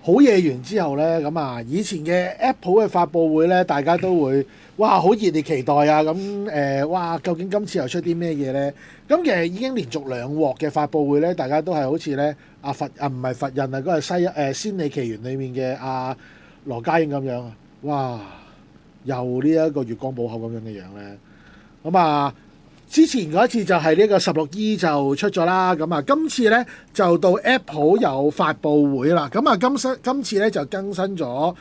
好嘢完之後咧，咁啊以前嘅 Apple 嘅發佈會咧，大家都會哇好熱烈期待啊！咁哇究竟今次又出啲咩嘢咧？咁其實已經連續兩鑊嘅發佈會咧，大家都係好似咧唔係佛印啊，嗰個仙履奇緣裡面嘅羅家英咁樣啊！哇，又呢一個月光寶盒咁樣嘅樣咧，咁啊〜之前嗰一次就係呢個16E 就出咗啦，咁啊今次咧就到 Apple 有發佈會啦，咁啊今次咧就更新咗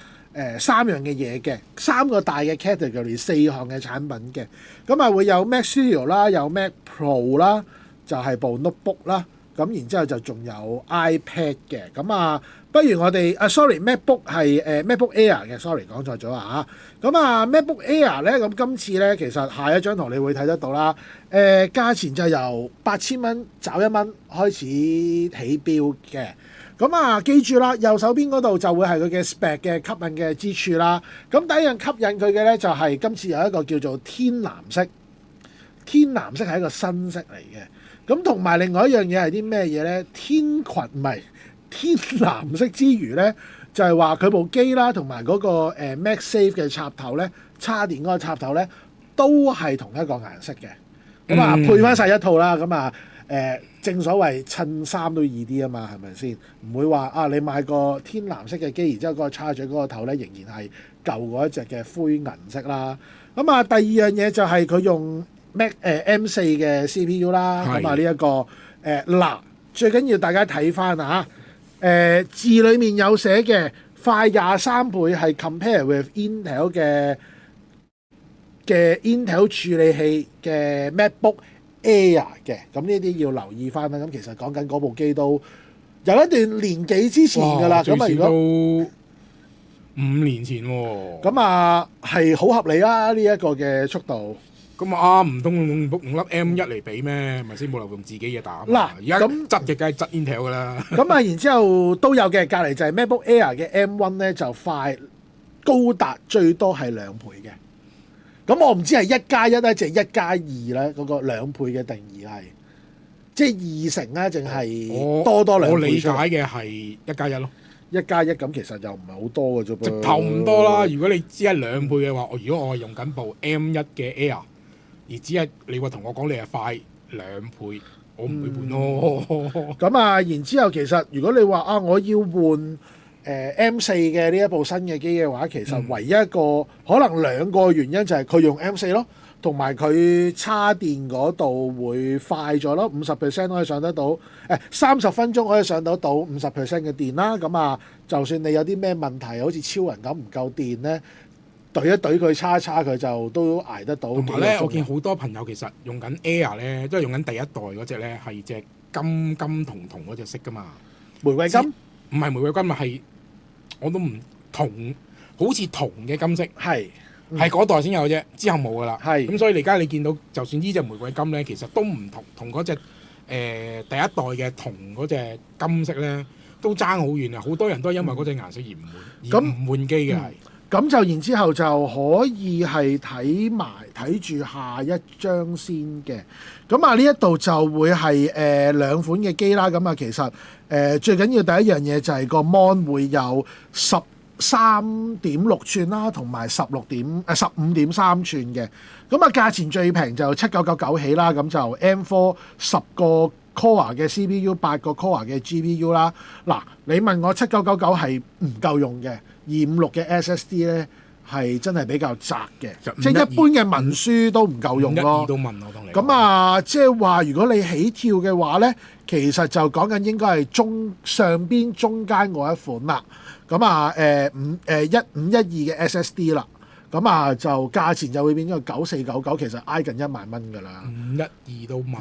三樣嘅嘢嘅，三個大嘅 category， 四項嘅產品嘅，咁啊會有 Mac Studio 啦，有 Mac Pro 啦，就係部 notebook 啦，咁然之後就仲有 iPad 嘅，咁啊不如我哋MacBook 係MacBook Air 嘅，sorry 講錯咗啊嚇，咁啊 MacBook Air 咧，咁今次咧其實下一張圖你會睇得到啦，價錢就由8000蚊找1蚊開始起標嘅，咁啊記住啦，右手邊嗰度就會係佢嘅 spec 嘅吸引嘅之處啦，咁第一樣吸引佢嘅咧就係今次有一個叫做天藍色，天藍色係一個新色嚟嘅，咁同埋另外一樣嘢係啲咩嘢咧？天藍色之餘咧，就係話佢部機啦，同埋嗰個MagSafe 嘅插頭咧，叉電嗰個插頭咧，都係同一個顏色嘅。咁啊，配翻晒一套啦。咁啊，正所謂襯衫都易啲啊嘛，係咪先？唔會話啊，你買個天藍色嘅機，然之後嗰個叉嘴嗰個頭咧，仍然係舊嗰一隻嘅灰銀色啦。咁啊，第二樣嘢就係佢用 M4 嘅 CPU 啦。咁啊，呢一個嗱，最緊要大家睇翻啊！字裡面有寫嘅快23倍係 compare with Intel 嘅 Intel 處理器嘅 MacBook Air 嘅，咁呢啲要留意翻啦。咁其實講緊嗰部機都有一段年幾之前㗎啦。咁啊，如果5年前喎，咁啊係好合理啦。呢一個嘅速度。咁啊唔通用粒 M1 嚟比咩？咪先冇理由用自己嘅打。嗱，而家咁質嘅梗係質 Intel 㗎啦。咁啊，然之後都有嘅，隔離就係 MacBook Air 嘅 M1 咧，就快高達最多係2倍嘅。咁我唔知係1+1咧，定係1+2咧？嗰個2倍嘅定義係即係2成咧，定係多2倍？我理解嘅係1+1咯。1+1咁其實又唔係好多嘅啫噃。直頭唔多啦。如果你只係2倍嘅話，如果我係用緊部 M1 嘅 Air，而只係你話同我講你係快2倍，我唔會換咯。咁啊，然之後其實如果你話啊，我要換M4 嘅呢一部新嘅機嘅話，其實唯一一個可能2個原因就係佢用 M4 咯，同埋佢叉電嗰度會快咗咯，50% 可以上得到，30分鐘可以上得到50% 嘅電啦。咁啊，就算你有啲咩問題，好似超人咁唔夠電咧，懟一懟佢叉佢就都捱得到。同埋咧，我見好多朋友其實用緊 Air 咧，都係用緊第一代嗰隻咧，係隻金銅嗰隻色噶嘛。玫瑰金？唔係玫瑰金啊，係我都唔銅，好似銅嘅金色。係嗰代先有啫，之後冇噶啦。咁所以而家你見到，就算呢隻玫瑰金咧，其實都唔同嗰隻第一代嘅銅嗰隻金色咧，都爭好遠啊！好多人都係因為嗰隻顏色而唔換機嘅係。咁就然之後就可以係睇住下一張先嘅。咁啊呢一度就會係2款嘅機啦。咁啊其實最緊要第一樣嘢就係個 mon 會有13.6寸啦，同埋15.3寸嘅。咁啊價錢最平就7999起啦。咁就 M4 10個 core 嘅 CPU， 8個 core 嘅 GPU 啦。嗱，你問我7999係唔夠用嘅。256嘅 SSD 咧係真係比較窄嘅，即係一般嘅文書都唔夠用咯。都問我同你咁啊，即係話如果你起跳嘅話咧，其實就講緊應該係上邊中間嗰一款啦。咁啊1512嘅 SSD 啦，咁啊就價錢就會變咗9499，其實挨近1萬蚊㗎啦。512都問。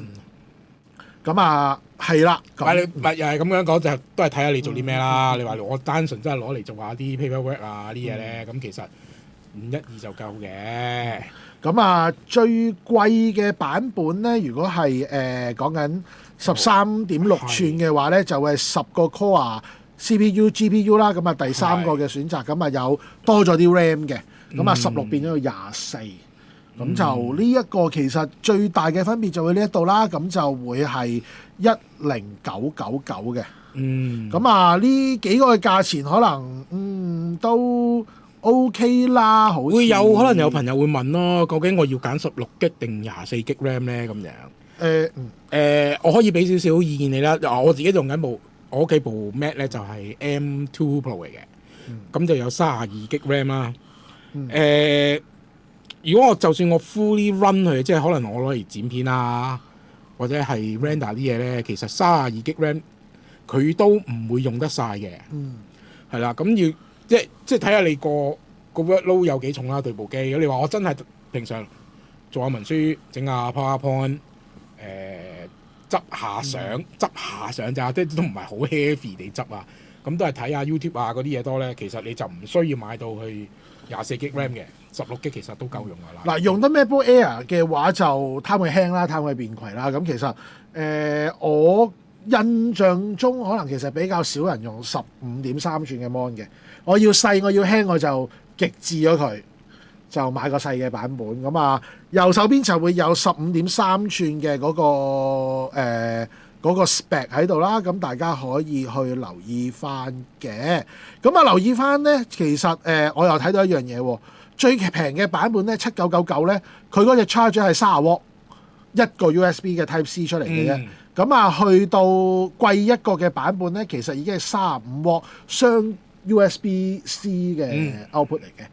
咁啊，係啦。但係你又係咁樣講，就都係睇下你做啲咩啦。你話我單純真係攞嚟做下啲 paperwork 啊啲嘢咧，咁其實512就夠嘅。咁啊，最貴嘅版本咧，如果係講緊13.6寸嘅話咧，就係10個 core CPU GPU 啦。咁啊，第3個嘅選擇，咁啊有多咗啲 RAM 嘅。咁啊16變咗到24。咁就呢一個其實最大嘅分別就會呢一度啦，咁就會係10999嘅。咁啊呢幾個嘅價錢可能都 OK 啦，好似會有可能有朋友會問咯，究竟我要揀16GB 定24GB RAM 咧咁樣？我可以俾少少意見你啦。我自己用緊我屋企部 Mac 咧就係 M2 Pro 嚟嘅，咁就有32GB RAM 啦。如果就算我 fully run 佢，即係可能我攞嚟剪片啊，或者係 render 啲嘢咧，其實32GB RAM 佢都唔會用得晒嘅。係啦，咁要即係睇下你個 workload 有幾重啦，對部機。如果你話我真係平常做下文書、整下 PowerPoint，執下相咋，即係都唔係好 heavy 地執啊。咁都係睇下 YouTube 啊嗰啲嘢多咧，其實你就唔需要買到去24GB RAM 嘅，16GB其實都夠用㗎啦。嗱，用得 MacBook Air 嘅話就貪佢輕啦，貪佢便攜啦。咁其實我印象中可能其實比較少人用15.3寸嘅 mon 嘅。我要細，我要輕，我就極致咗佢，就買個細嘅版本。咁啊，右手邊就會有15.3寸嘅嗰個 spec 喺度啦，咁大家可以去留意翻嘅。咁啊，留意翻呢，其實我又睇到一樣嘢喎，最平嘅版本呢，7999呢，佢嗰隻 charger 係30W 一個 USB 嘅 Type C 出嚟嘅啫。咁啊，去到貴一個嘅版本呢，其實已經係35W 雙 USB-C 嘅 output 嚟嘅。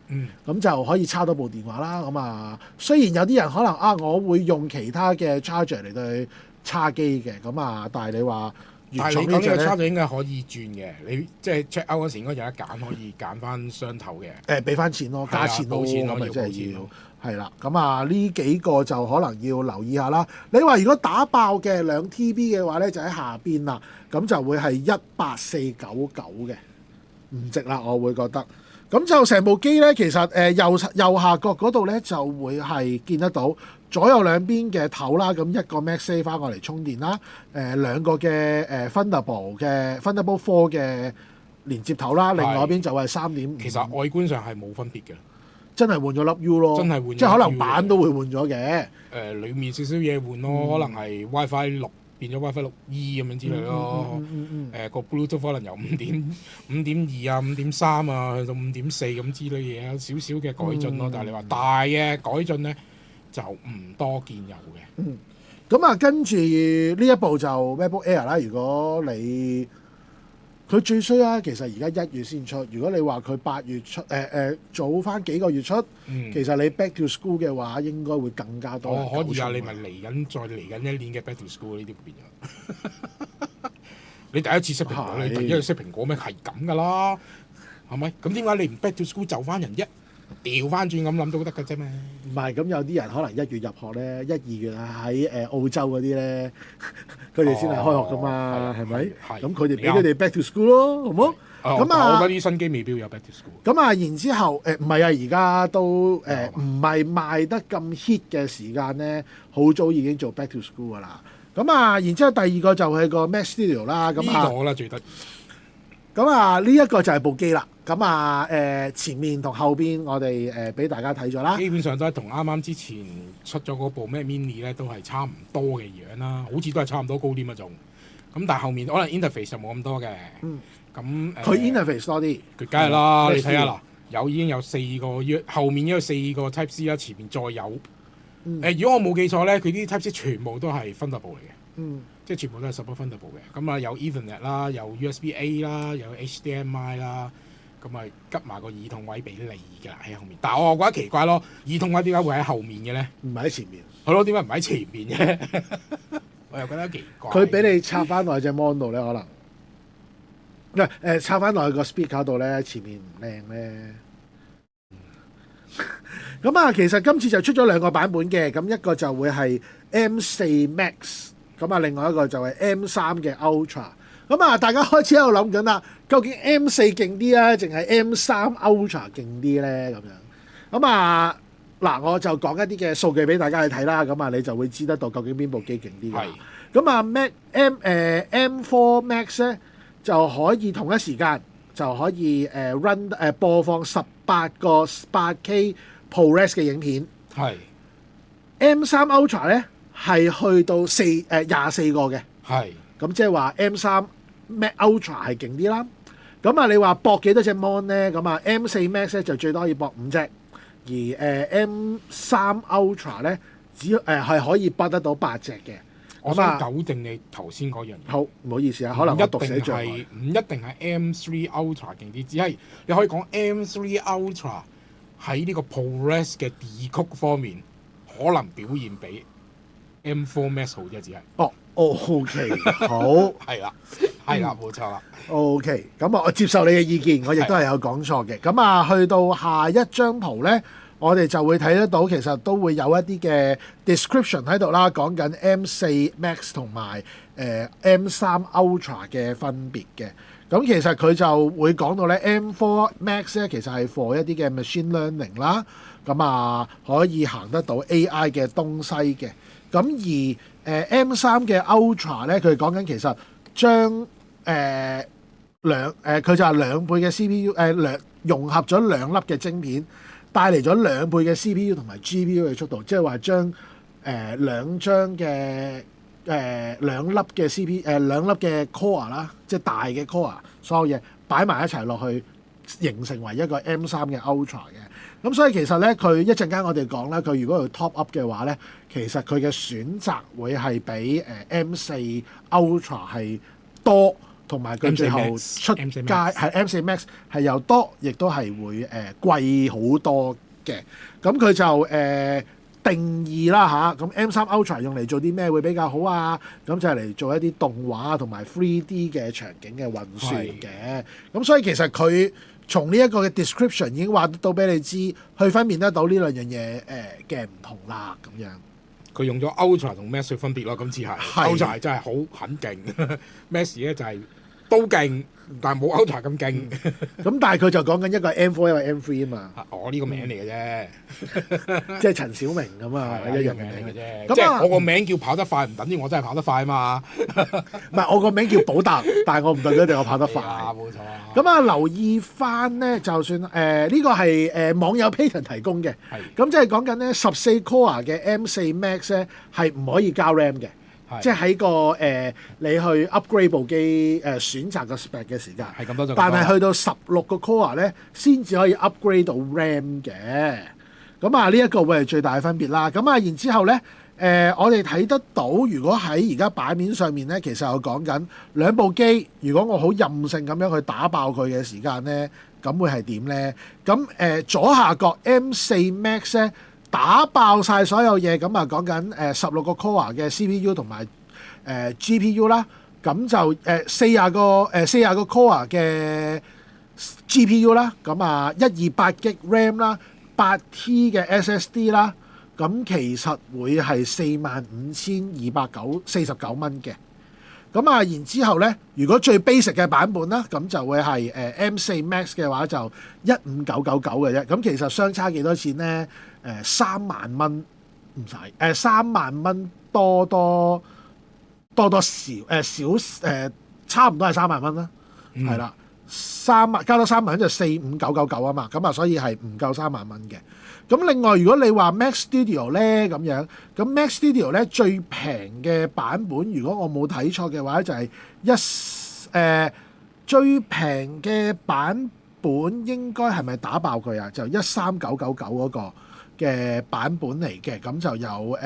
咁就可以插多部電話啦。咁啊，雖然有啲人可能我會用其他嘅 charger 嚟對叉機嘅，咁啊，但係你話，但係你講呢個叉就應該可以轉嘅，你即係 check out 嗰時應該有得揀，可以揀翻雙頭嘅。俾翻錢咯，加錢咯，咁咪真係要。係啦，咁啊呢幾個就可能要留意下啦。你話如果打爆嘅2TB 嘅話咧，就喺下邊啦，咁就會係18499嘅，唔值啦，我會覺得。咁就成部機咧，其實右下角嗰度咧就會係見得到左右兩邊嘅頭啦。咁一個 MagSafe 翻過嚟充電啦，兩個嘅Thunderbolt 4嘅連接頭啦，另外一邊就係3.5。其實外觀上係冇分別嘅。真係換咗粒 U 咯，真係換咗，即係可能版都會換咗嘅。裡面少少嘢換咯，可能係 WiFi 6變咗 WiFi 6E 咁樣之類咯。個 Bluetooth 可能由5.2啊、5.3啊去到5.4咁之類嘢，有少少嘅改進咯。但係你話大嘅改進咧，就唔多見有嘅。咁啊，跟住呢一部就 MacBook Air 啦。如果你佢最衰啦，其實而家1月先出。如果你話佢8月出，早翻幾個月出，其實你 Back to School 嘅話，應該會更加多。可以啊，你咪再嚟緊一年嘅 Back to School 呢啲變咗。你第一次識蘋果，你第一次識蘋果咩？係咁噶啦，係咪？咁點解你唔 Back to School 就翻人一調翻轉咁諗都得嘅啫嘛？唔係，咁有啲人可能1月入學咧，1、2月啊喺澳洲嗰啲咧，佢哋先係開學噶嘛，係咪？咁佢哋俾佢哋 back to school 咯，好唔好？咁啊，我覺得啲新機未必有 back to school。咁啊，然之後唔係啊，而家都唔係賣得咁 hit 嘅時間咧，好早已經做 back to school 噶啦。咁啊，然之後第二個就係個 Mac Studio 啦。咁呢個啦最得意。咁啊，呢一個就係部機啦。咁啊，前面同後邊我哋俾大家睇咗啦。基本上都係同啱啱之前出咗嗰部 Mac Mini 咧，都係差唔多嘅樣啦，好似都係差唔多高啲啊仲。咁但係後面可能 interface 就冇咁多嘅。咁佢 interface 多啲。佢梗係啦，你睇下嗱，已經有4個，後面有4個 Type C 啦，前面再有。如果我冇記錯咧，佢啲 Type C 全部都係 Thunderbolt 嚟嘅。即係全部都係 support Thunderbolt 嘅。咁啊有 Ethernet 啦，有 USB-A 啦，有 HDMI 啦。咁咪吉埋個耳筒位俾你㗎喺後面，但係我覺得奇怪咯，耳筒位點解會喺後面嘅咧？唔係喺前面。係咯，點解唔喺前面嘅？我又覺得奇怪。佢俾你插翻落去隻 mon 度咧，可能插翻落去個 speaker 度咧，前面唔靚咧。咁啊，其實今次就出咗2個版本嘅，咁一個就會係 M4 Max， 咁啊，另外一個就係 M3 嘅 Ultra。咁啊，大家開始喺度諗緊啦，究竟 M4 勁啲啊，定係 M3 Ultra 勁啲咧？咁樣咁啊，嗱，我就講一啲嘅數據俾大家去睇啦。咁啊，你就會知得到究竟邊部機勁啲嘅。咁啊，M4 Max 咧就可以同一時間就可以播放18個8K ProRes 嘅影片。M3 Ultra 咧係去到24個嘅，係咁即係話 M3 Max Ultra 係勁啲啦。咁啊，你話駁幾多隻 mon 咧？咁啊，M4 Max 咧就最多可以駁5隻，而M3 Ultra 咧係可以駁得到8隻嘅。我想糾正你頭先嗰樣嘢。好，唔好意思啊，可能我讀寫障礙。唔一定係 M3 Ultra 勁啲，只係你可以講 M3 Ultra 喺呢個 progress 嘅 decode 方面，可能表現比 M4 Max 好啫，只係。哦，OK， 好，係啦，係啦，冇錯啦。OK， 咁我接受你嘅意見，我亦都係有講錯嘅。咁啊，去到下一張圖咧，我哋就會睇得到，其實都會有一啲嘅 description 喺度啦，講緊 M4 Max 同埋M3 Ultra 嘅分別嘅。咁其實佢就會講到咧，M4 Max 咧其實係 for 一啲嘅 machine learning 啦，咁啊可以行得到 AI 嘅東西嘅。咁而M3 嘅 Ultra 咧，佢講緊其實將佢就係2倍嘅 CPU 融合咗2粒嘅晶片，帶嚟咗2倍嘅 CPU 同埋 GPU 嘅速度，即係話將兩張嘅2粒嘅 2粒嘅 core 啦，即係大嘅 core， 所有嘢擺埋一齊落去，形成為一個 M3 嘅 Ultra 嘅。咁所以其實咧，佢一陣間我哋講啦，佢如果要 top up 嘅話咧，其實佢嘅選擇會係比M4 Ultra 係多，同埋佢最後出街係 M4 Max 係又多，亦都係會貴好多嘅。咁佢就定義啦嚇，咁 M3 Ultra 用嚟做啲咩會比較好啊？咁就係嚟做一啲動畫同埋 3D 嘅場景嘅運算嘅。咁所以其實佢從呢一個嘅 description 已經話到俾你知，去分辨得到呢兩樣嘢嘅唔同啦，咁樣。佢用咗 Ultra 同 Max 去分別咯，今次係 Ultra 係真係好很勁，Max 咧就係都勁，但係冇 Ultra 咁勁。咁但係佢就講緊一個 M4 一個 M3 啊嘛。我呢個名嚟嘅啫，即係陳小明咁啊，一樣名嚟嘅啫。即係我個名叫跑得快，唔等於我真係跑得快啊嘛。唔係我個名叫寶達，但係我唔代表一定我跑得快。冇錯。咁啊，留意翻咧，就算呢個係網友 Payton 提供嘅，咁即係講緊咧14 core 嘅 M4 Max 咧係唔可以交 RAM 嘅。即係喺個你去 upgrade 部機選擇個 spec 嘅時間，係咁多，但係去到16個 core 咧，先至可以 upgrade 到 RAM 嘅。咁啊，呢一個會係最大嘅分別啦。咁啊，然之後咧，我哋睇得到，如果喺而家版面上面咧，其實我講緊兩部機，如果我好任性咁樣去打爆佢嘅時間咧，咁會係點咧？咁左下角 M4 Max 咧，打爆晒所有嘢，咁啊講緊16個 core 嘅 CPU 同埋GPU 啦，咁就40個 core 嘅 GPU 啦，咁啊128GB RAM 啦，8T 嘅 SSD 啦，咁其實會係45,249蚊嘅。咁啊，然之後咧，如果最 basic 嘅版本啦，咁就會係M4 Max 嘅話就15999嘅啫。咁其實相差幾多錢咧？3萬蚊唔使，3萬蚊多少差唔多係3萬蚊啦，係啦，3萬加多3萬蚊就45999啊嘛。咁啊，所以係唔夠3萬蚊嘅。咁另外，如果你話 Mac Studio 咧咁樣，咁 Mac Studio 咧最平嘅版本，如果我冇睇錯嘅話，就係最平嘅版本應該係咪打爆佢啊？就13999嗰個嘅版本嚟嘅，咁就有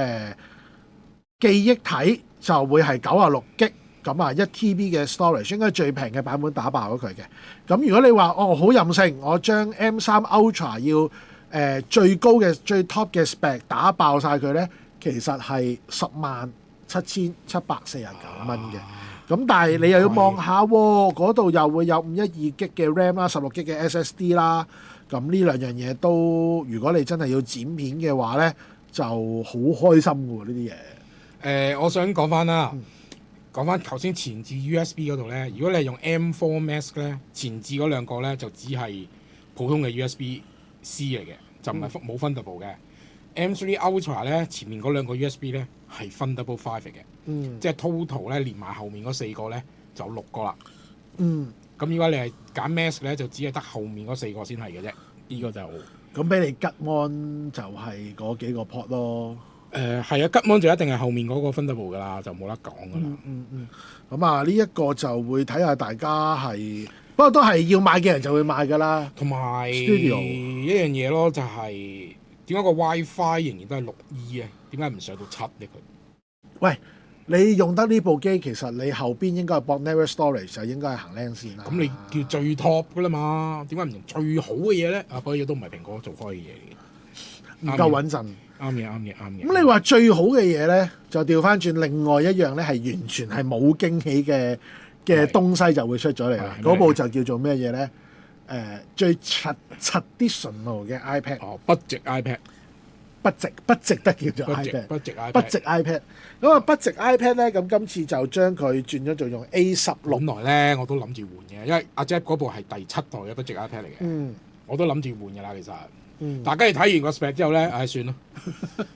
記憶體就會係96GB，咁啊1TB 嘅 storage 應該最平嘅版本打爆咗佢嘅。咁如果你話好任性，我將 M3 Ultra 要最高嘅最 top 嘅 spec 打爆晒佢咧，其實係107,749蚊嘅。咁但係你又要望下喎，嗰度又會有512GB嘅 RAM 啦，16GB 嘅 SSD 啦。咁呢兩樣嘢都，如果你真係要剪片嘅話咧，就好開心嘅喎呢啲嘢。我想講翻啦，講翻頭先前置 USB 嗰度咧，如果你係用 M4 Max 咧，前置嗰兩個咧就只係普通嘅 USB-C 嚟嘅，就唔係冇 Thunderbolt 嘅。M3 Ultra 咧，前面嗰兩個 USB 咧係 Thunderbolt 5嚟嘅，即係 total 咧連埋後面嗰4個咧就6個啦。咁如果你係揀 Max 咧，就只係得後面嗰4個先係嘅啫。呢個就咁俾你吉安就係嗰幾個 port 咯。係啊，吉芒就一定係後面嗰個 Thunderbolt 㗎啦，就冇得講㗎啦。咁啊，呢一個就會睇下大家係，不過都係要買嘅人就會買㗎啦。同埋 Studio 一樣嘢咯，就係點解個 WiFi 仍然都係6E 啊？點解唔上到7咧？佢喂，你用得呢部機，其實你後邊應該係駁 Narrow Storage 就應該係行靚線啦。咁你叫最 top 㗎啦嘛？點解唔用最好嘅嘢咧？不過都唔係蘋果做開嘅嘢嚟嘅，唔夠穩陣。啱嘅。咁你話最好嘅嘢咧，就調翻轉另外一樣咧，係完全係冇驚喜嘅東西就會出咗嚟啦。嗰部就叫做咩嘢咧？最traditional 嘅 iPad。不值 iPad。不值得叫做 iPad。不值 iPad。咁不值 iPad 咧，咁今次就將佢轉咗做用 A16。本來咧我都諗住換嘅，因為阿 Jeff 嗰部係第7代嘅不值 iPad 嚟嘅。我都諗住換㗎啦，其實。但係跟住睇完個 spec 之後咧，算咯。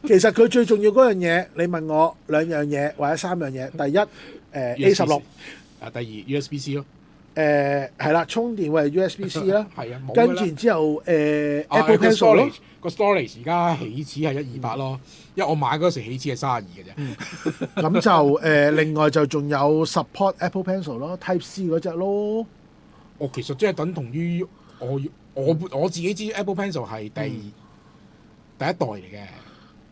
其實佢最重要嗰樣嘢，你問我2樣嘢或者3樣嘢。第一，A16。第二 USB-C 咯。係啦，充電會係 USB-C 啦。係啊，跟住之後Apple Pencil 咯。個 storage 而家起始係128咯，因為我買嗰時起始係32嘅啫。咁就另外就仲有 support Apple Pencil 咯，Type C 嗰隻咯。其實即係等同於我自己知 Apple Pencil 係第一代嚟嘅，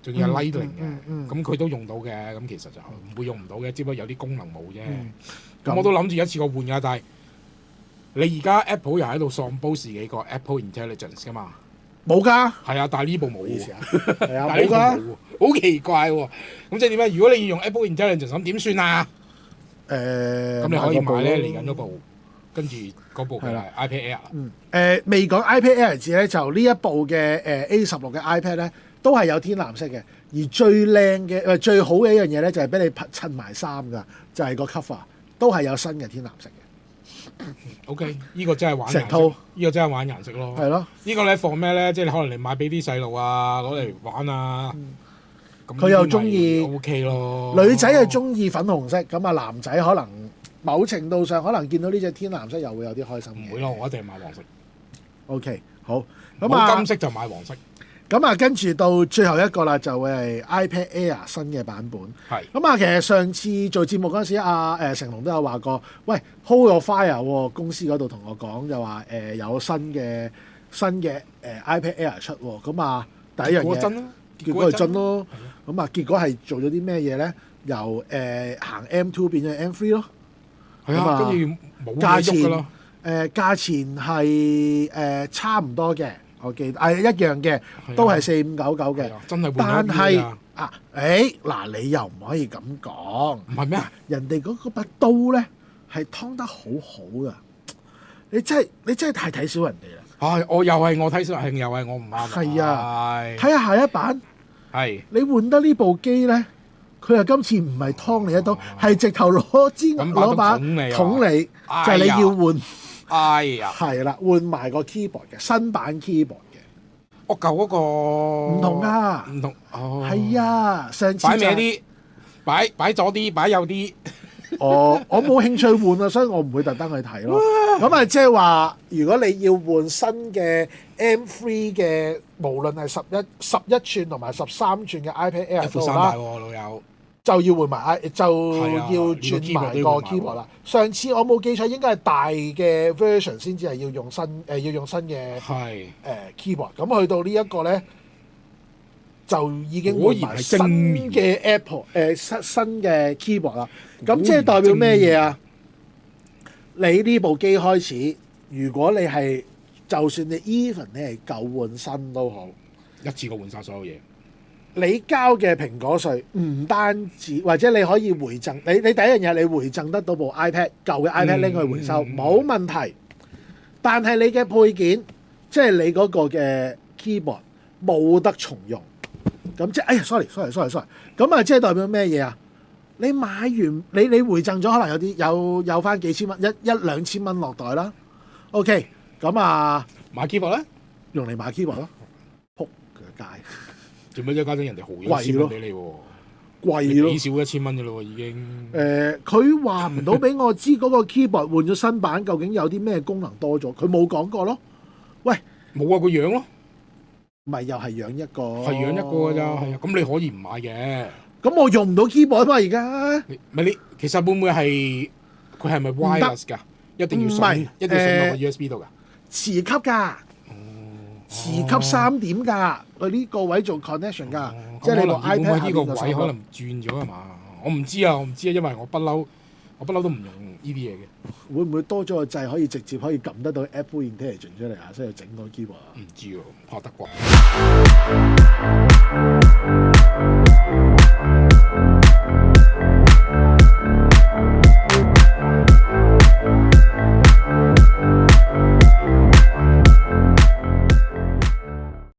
仲要係 Lightning 嘅，咁佢都用到嘅。咁其實就唔會用唔到嘅，只不過有啲功能冇啫。咁我都諗住一次過換㗎，但係你而家 Apple 又喺度喪煲自己個 Apple Intelligence 㗎嘛？冇㗎。係啊，但係呢部冇喎。係啊，冇㗎。好奇怪喎！咁即係點解？如果你要用 Apple Intelligence 咁點算啊？咁你可以買咧嚟緊嗰部。跟住嗰部係 iPad Air。未講 iPad Air 字咧，就呢一部嘅A16嘅 iPad 咧，都係有天藍色嘅。而最靚嘅最好嘅一樣嘢咧，就係俾你襯埋衫㗎，就係個 cover 都係有新嘅天藍色嘅。OK， 呢個真係玩成套，呢個真係玩顏色咯。係咯。呢個咧放咩咧？即係你可能你買俾啲細路啊，攞嚟玩啊。佢又中意 OK 咯。女仔係中意粉紅色，咁啊男仔可能某程度上可能見到呢隻天藍色又會有啲開心嘅。唔會咯，我一定係買黃色。OK， 好。冇金色就買黃色。咁啊，跟住到最後一個啦，就會係 iPad Air 新嘅版本。係。咁啊，其實上次做節目嗰陣時，成龍都有話過，喂 Hold your fire 喎，公司嗰度同我講就話有新嘅iPad Air 出喎。咁啊，第一樣嘢結果係真咯。咁啊，結果係做咗啲咩嘢咧？由行 M2 變咗 M3 咯。係啊，跟住冇嘢喐㗎咯。價錢係差唔多嘅，我記得一樣嘅，都係4599嘅。真係但係嗱，你又唔可以咁講。唔係咩？人哋嗰把刀咧係劏得好好噶，你真係太睇小人哋啦。我又係我睇小人，又係我唔啱。係啊，睇下下一版。係。你換得呢部機咧？佢又今次唔係劏你一刀，係直頭攞把捅你，就係你要換。係啦，換埋個 keyboard 嘅新版 keyboard 嘅。我舊嗰個唔同啊，唔同。係啊，上次擺歪啲，擺左啲，擺右啲。我冇興趣換啊，所以我唔會特登去睇咯。咁啊，即係話，如果你要換新嘅 M3 嘅，無論係11寸同埋13寸嘅 iPad Air 都好啦，老友。就要換埋就要轉埋個 keyboard 啦。上次我冇記錯，應該係大嘅 version 先至係要用新嘅keyboard。咁去到呢一個咧，就已經換埋新嘅 Apple 新嘅 keyboard 啦。咁即係代表咩嘢啊？你呢部機開始，如果你係就算你 even 你係舊換新都好，一次過換晒所有嘢。你交嘅蘋果稅唔單止，或者你可以回贈你第一樣嘢，你回贈得到部 iPad 舊嘅 iPad 拎去回收冇問題。但係你嘅配件，即係你嗰個嘅 keyboard 冇得重用。咁即係sorry。咁啊，即係代表咩嘢啊？你買完你回贈咗，可能有啲有翻幾千蚊，一兩千蚊落袋啦。OK，咁啊買 keyboard 咧，用嚟買 keyboard 咯，仆佢街。做咩啫？家陣人哋豪咗1000蚊俾你喎，貴咯，幾少1000蚊嘅咯喎已經。佢話唔到俾我知嗰個 keyboard 換咗新版，究竟有啲咩功能多咗？佢冇講過咯。喂，冇啊，個樣咯。咪又係養一個，係養一個㗎咋，係啊。咁你可以唔買嘅。咁我用唔到 keyboard 嘛而家。你其實會唔會係佢係咪 wireless 㗎？一定要送落個 USB 度㗎？磁吸㗎。磁吸3點㗎，佢呢個位做 connection 㗎，即係你個 iPad 呢個位可能轉咗係嘛？我唔知啊，因為我不嬲都唔用呢啲嘢嘅。會唔會多咗個掣可以直接可以撳得到 Apple Intelligence 出嚟啊？所以整個 keyboard 唔知喎，怕得啩。